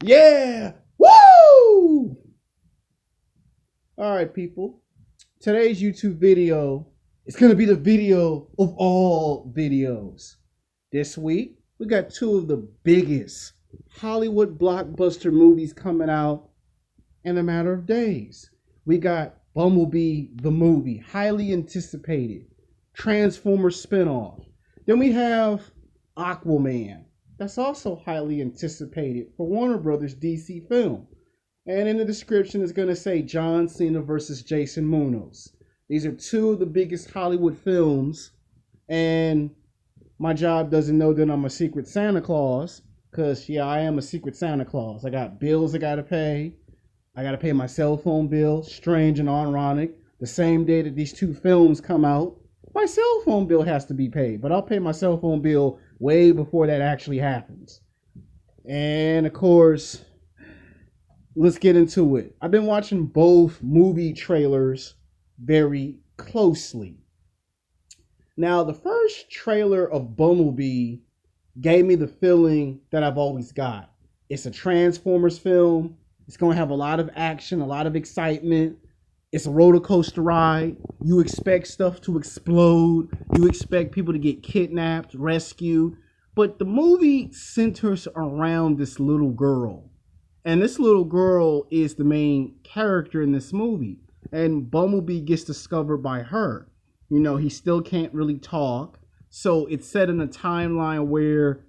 Yeah! Woo! All right, people. Today's YouTube video is going to be the video of all videos. This week, we got two of the biggest Hollywood blockbuster movies coming out in a matter of days. We got Bumblebee, the movie, highly anticipated. Transformers spinoff. Then we have Aquaman. That's also highly anticipated for Warner Brothers DC film. And in the description, it's going to say John Cena versus Jason Momoa. These are two of the biggest Hollywood films. And my job doesn't know that I'm a secret Santa Claus. Because, yeah, I am a secret Santa Claus. I got bills I got to pay. I got to pay my cell phone bill. Strange and ironic. The same day that these two films come out, my cell phone bill has to be paid. But I'll pay my cell phone bill way before that actually happens. And, of course, let's get into it. I've been watching both movie trailers very closely. Now, the first trailer of Bumblebee gave me the feeling that I've always got. It's a Transformers film. It's going to have a lot of action, a lot of excitement. It's a roller coaster ride. You expect stuff to explode. You expect people to get kidnapped, rescued. But the movie centers around this little girl. And this little girl is the main character in this movie. And Bumblebee gets discovered by her. You know, he still can't really talk. So it's set in a timeline where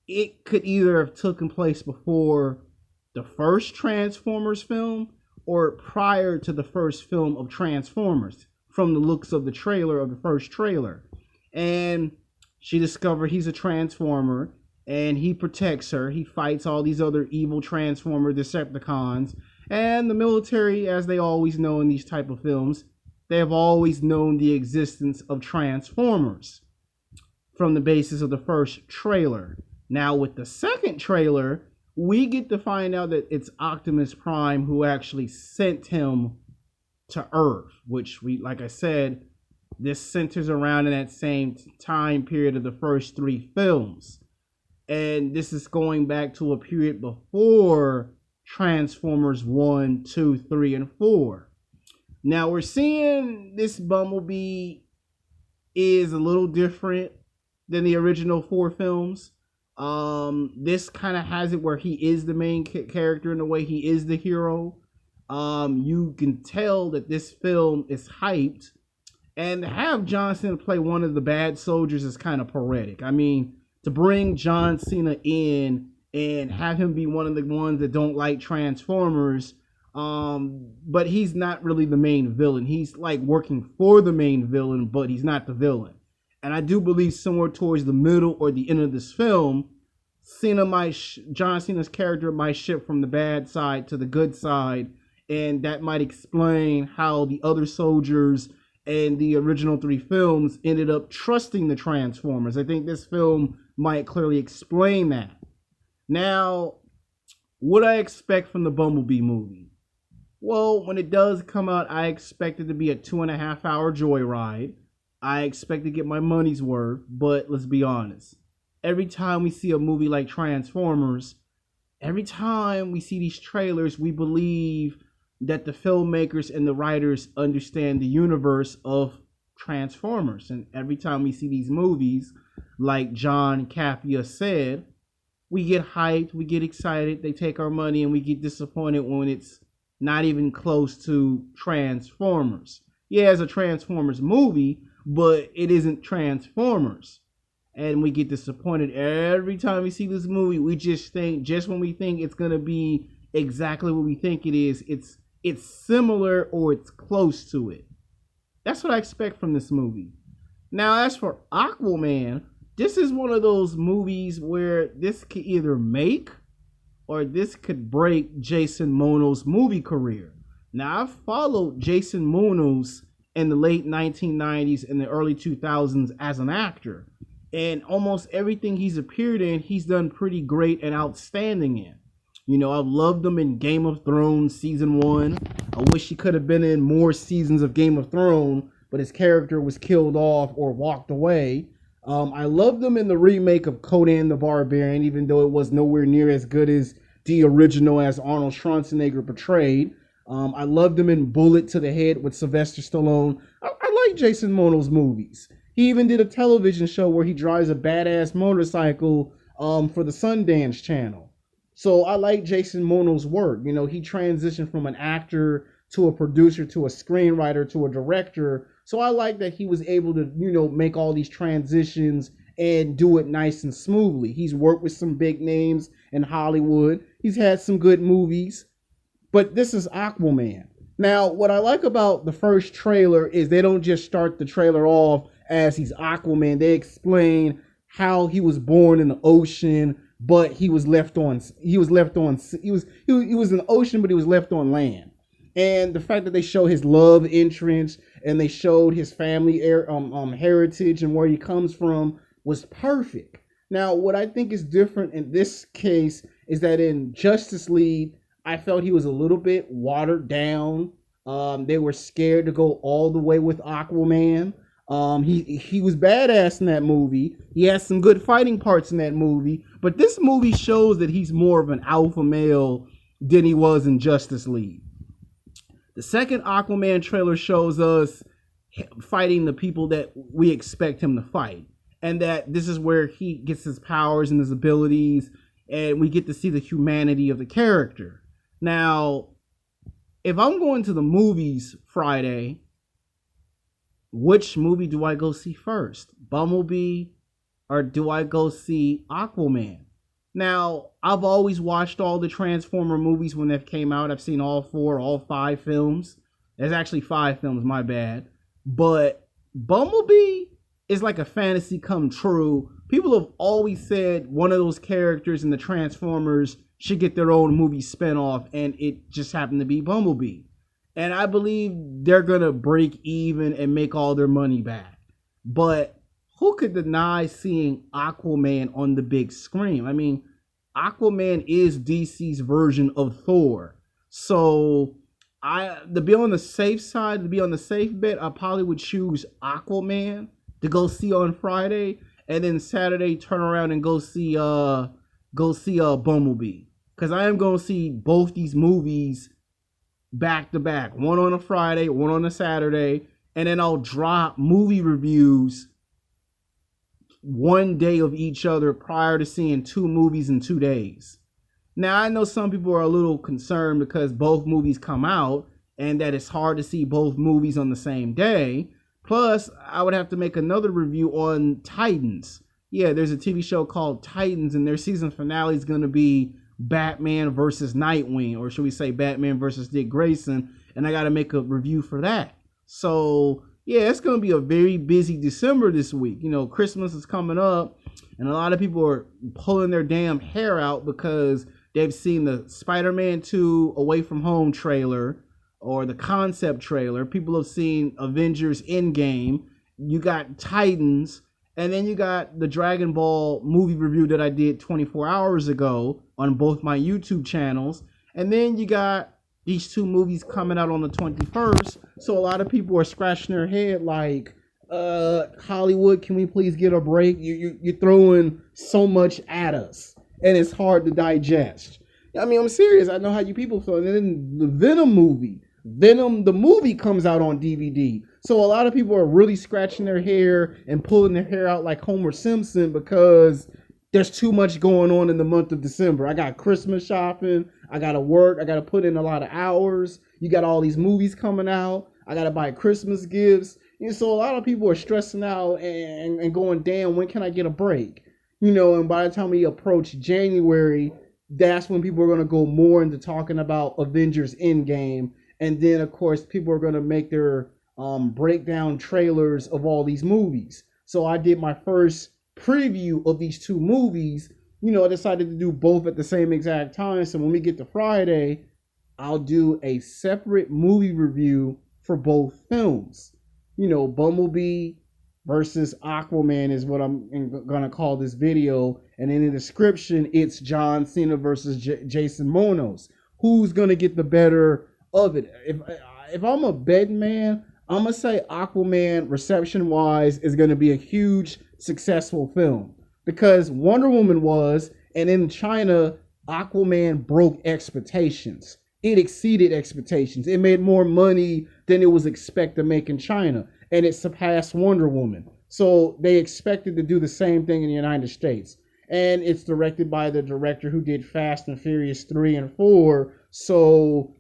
it could either have taken place before the first Transformers film or prior to the first film of Transformers, from the looks of the trailer, of the first trailer. And she discovered he's a Transformer, and he protects her. He fights all these other evil Transformer Decepticons. And the military, as they always know in these type of films, they have always known the existence of Transformers from the basis of the first trailer. Now, with the second trailer, we get to find out that it's Optimus Prime who actually sent him to Earth, which like I said, this centers around in that same time period of the first three films. And this is going back to a period before Transformers 1, 2, 3, and 4. Now we're seeing this Bumblebee is a little different than the original 4 films. This kind of has it where he is the main character in a way. He is the hero. You can tell that this film is hyped, and to have John Cena play one of the bad soldiers is kind of poetic. I mean, to bring John Cena in and have him be one of the ones that don't like Transformers, but he's not really the main villain. He's like working for the main villain, but he's not the villain. And I do believe somewhere towards the middle or the end of this film, John Cena's character might shift from the bad side to the good side, and that might explain how the other soldiers and the original 3 films ended up trusting the Transformers. I think this film might clearly explain that. Now, what I expect from the Bumblebee movie? Well, when it does come out, I expect it to be a 2.5-hour joyride. I expect to get my money's worth, but let's be honest. Every time we see a movie like Transformers, every time we see these trailers, we believe that the filmmakers and the writers understand the universe of Transformers. And every time we see these movies, like John Capia said, we get hyped, we get excited, they take our money, and we get disappointed when it's not even close to Transformers. Yeah, it's a Transformers movie, but it isn't Transformers. And we get disappointed every time we see this movie. We just think, just when we think it's going to be exactly what we think it is, it's similar or it's close to it. That's what I expect from this movie. Now, as for Aquaman, this is one of those movies where this could either make or this could break Jason Momoa's movie career. Now, I've followed Jason Momoa in the late 1990s and the early 2000s as an actor. And almost everything he's appeared in, he's done pretty great and outstanding in. You know, I've loved him in Game of Thrones Season 1. I wish he could have been in more seasons of Game of Thrones, but his character was killed off or walked away. I loved him in the remake of Conan the Barbarian, even though it was nowhere near as good as the original as Arnold Schwarzenegger portrayed. I loved him in Bullet to the Head with Sylvester Stallone. I like Jason Momoa's movies. He even did a television show where he drives a badass motorcycle for the Sundance Channel. So I like Jason Momoa's work. You know, he transitioned from an actor to a producer to a screenwriter to a director. So I like that he was able to, you know, make all these transitions and do it nice and smoothly. He's worked with some big names in Hollywood. He's had some good movies. But this is Aquaman. Now, what I like about the first trailer is they don't just start the trailer off as he's Aquaman. They explain how he was born in the ocean, but he was in the ocean, but he was left on land. And the fact that they show his love interest and they showed his family heritage and where he comes from was perfect. Now, what I think is different in this case is that in Justice League, I felt he was a little bit watered down. They were scared to go all the way with Aquaman. He was badass in that movie. He has some good fighting parts in that movie. But this movie shows that he's more of an alpha male than he was in Justice League. The second Aquaman trailer shows us fighting the people that we expect him to fight. And that this is where he gets his powers and his abilities. And we get to see the humanity of the character. Now, if I'm going to the movies Friday, which movie do I go see first? Bumblebee or do I go see Aquaman? Now, I've always watched all the Transformer movies when they came out. I've seen all 5 films. There's actually 5 films, my bad. But Bumblebee is like a fantasy come true. People have always said one of those characters in the Transformers should get their own movie spinoff, and it just happened to be Bumblebee. And I believe they're going to break even and make all their money back. But who could deny seeing Aquaman on the big screen? I mean, Aquaman is DC's version of Thor. So to be on the safe side, to be on the safe bet, I probably would choose Aquaman to go see on Friday. And then Saturday, turn around and go see Bumblebee. Because I am going to see both these movies back to back. One on a Friday, one on a Saturday. And then I'll drop movie reviews one day of each other prior to seeing 2 movies in 2 days. Now, I know some people are a little concerned because both movies come out and that it's hard to see both movies on the same day. Plus, I would have to make another review on Titans. Yeah, there's a TV show called Titans, and their season finale is going to be Batman versus Nightwing, or should we say Batman versus Dick Grayson, and I got to make a review for that. So, yeah, it's going to be a very busy December this week. You know, Christmas is coming up, and a lot of people are pulling their damn hair out because they've seen the Spider-Man 2 Away From Home trailer, or the concept trailer. People have seen Avengers Endgame. You got Titans. And then you got the Dragon Ball movie review that I did 24 hours ago on both my YouTube channels. And then you got these 2 movies coming out on the 21st. So a lot of people are scratching their head like, Hollywood, can we please get a break? You're throwing so much at us. And it's hard to digest. I mean, I'm serious. I know how you people feel. And then the Venom movie. Venom, the movie, comes out on DVD. So a lot of people are really scratching their hair and pulling their hair out like Homer Simpson because there's too much going on in the month of December. I got Christmas shopping. I got to work. I got to put in a lot of hours. You got all these movies coming out. I got to buy Christmas gifts. And so a lot of people are stressing out and going, damn, when can I get a break? You know, and by the time we approach January, that's when people are going to go more into talking about Avengers Endgame. And then, of course, people are going to make their breakdown trailers of all these movies. So I did my first preview of these 2 movies. You know, I decided to do both at the same exact time. So when we get to Friday, I'll do a separate movie review for both films. You know, Bumblebee versus Aquaman is what I'm going to call this video. And in the description, it's John Cena versus Jason Momoa. Who's going to get the better of it? If I'm a betting man, I'm going to say Aquaman, reception-wise, is going to be a huge, successful film. Because Wonder Woman was, and in China, Aquaman broke expectations. It exceeded expectations. It made more money than it was expected to make in China, and it surpassed Wonder Woman. So they expected to do the same thing in the United States. And it's directed by the director who did Fast and Furious 3 and 4. So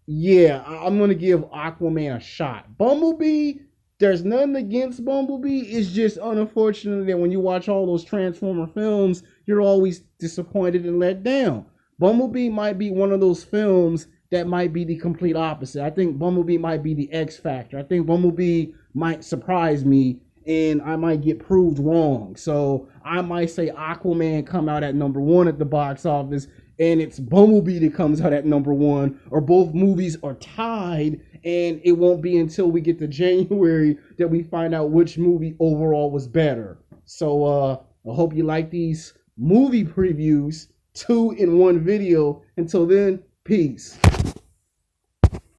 yeah, I'm gonna give Aquaman a shot. Bumblebee, there's nothing against Bumblebee. It's just unfortunate that when you watch all those Transformer films, you're always disappointed and let down. Bumblebee might be one of those films that might be the complete opposite. I think Bumblebee might be the X factor. I think Bumblebee might surprise me and I might get proved wrong. So I might say Aquaman come out at number 1 at the box office, and it's Bumblebee that comes out at number 1, or both movies are tied, and it won't be until we get to January that we find out which movie overall was better. So I hope you like these movie previews, 2 in 1 video. Until then, peace.